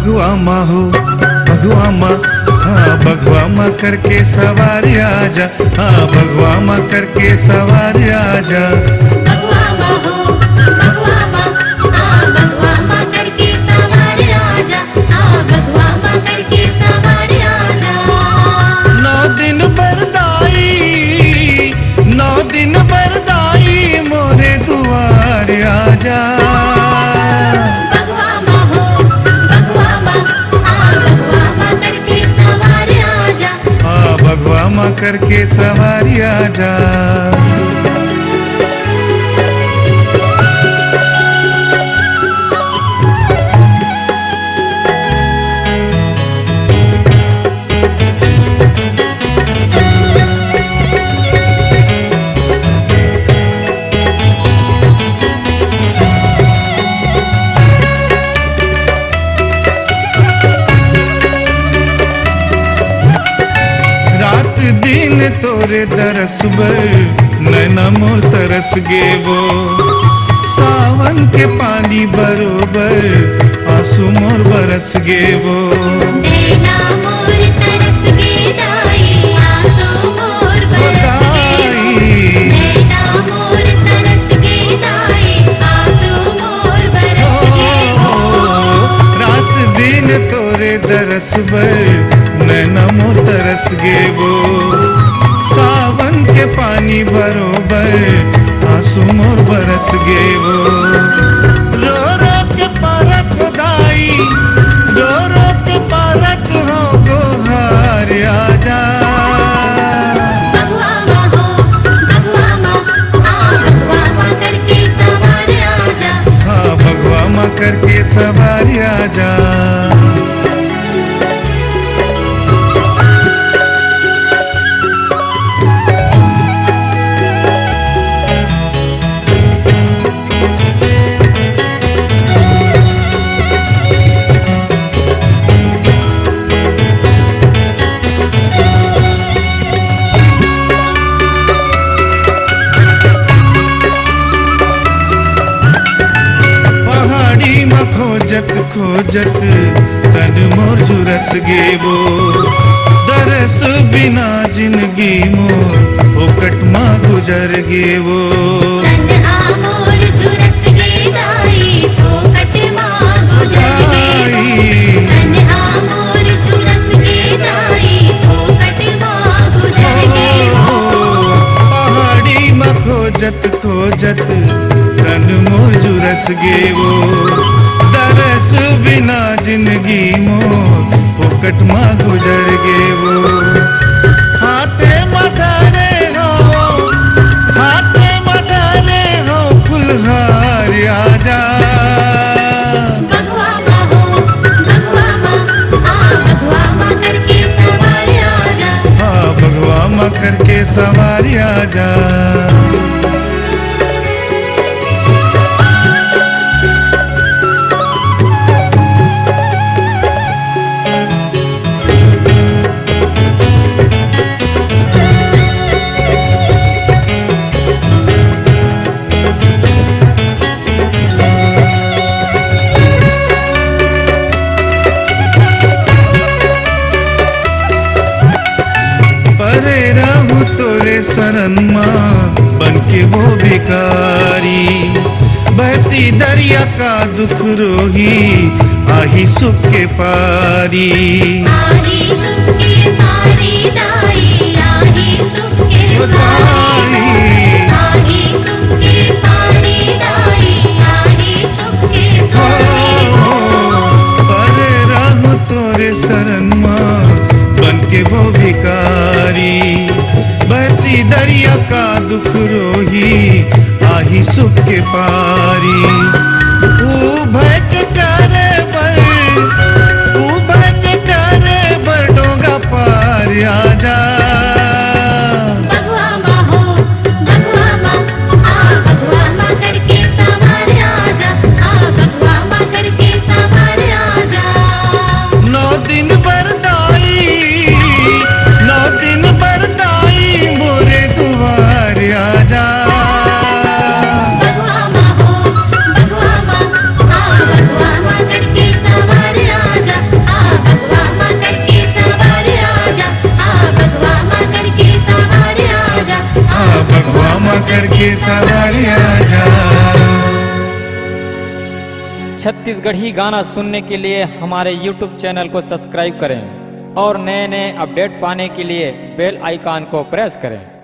बघुआ माँ हो बघुआ माँ, हाँ बघुआ माँ करके सवार आजा, हाँ बघुआ माँ करके सवार आजा। बघुआ माँ हो बघुआ माँ, हाँ बघुआ माँ करके सवार आजा, हाँ बघुआ माँ करके सवार आजा। 9 दिन बरदाई मोरे दुआर आजा। बघुआ माँ हो बघुआ माँ, हाँ बघुआ माँ करके सवार आजा, हाँ बघुआ माँ करके सवार आजा। दिन तोरे दरस बर नैना मोर तरस गेवो, सावन के पानी बरोबर आंसू मोर बरस गेवो। नैना मोर तरस गे दाई, आंसू मोर बरस गे। नैना मोर तरस गे दाई, आंसू मोर बरस गे। रात दिन तोरे दरस बर नैना मोर तरस गेवो, सावन के पानी बरोबर आंसू मोर बरस गेवो। रो रो के पारक दाई, रो रो के पारक हो गोहार आजा। बघुआ माँ हो बघुआ माँ, हाँ बघुआ माँ करके सवार आजा, हाँ बघुआ माँ करके सवार आजा। खोजत खोजत तन मोर झुरस गेवो, दरस बिना जिंदगी मोर ओकट माँ गुजर गेवो। तन्हा मोर झुरस गे दाई, ओकट माँ गुजर गे। तन्हा मोर झुरस गे दाई, ओकट माँ गुजर गे। पहाड़ी माँ खोजत खोजत तन मोर झुरस गेवो, दरस बिना जिंदगी मोर पोकट माँ गुजर गेवो। हाथे मधारे हो फुलहार आजा। बघुआ माँ हो बघुआ माँ, हाँ बघुआ माँ करके सवार आजा, हाँ बघुआ माँ करके सवार आजा। रहूं तोरे शरण माँ बनके वो भिखारी, बहती दरिया का दुख रोही आही सुख के पारी। आही सुख के पारी दाई, आही सुख के पारी, आही सुख के पारी दाई, आही सुख के पारी। पर रहूं तोरे शरण माँ बनके वो भिखारी, बहती दरिया का दुख रोही आही सुख के पारी। तू भय के करे बर डोंगा पार आजा। बघुआ माँ हो बघुआ माँ, हाँ बघुआ माँ करके सवार आजा, हाँ बघुआ माँ करके सवार आजा। 9 दिन बरदाई मोरे दुआर आजा। बघुआ माँ हो बघुआ माँ, हाँ करके सवारी आजा। छत्तीसगढ़ी गाना सुनने के लिए हमारे YouTube चैनल को सब्सक्राइब करें और नए नए अपडेट पाने के लिए बेल आइकॉन को प्रेस करें।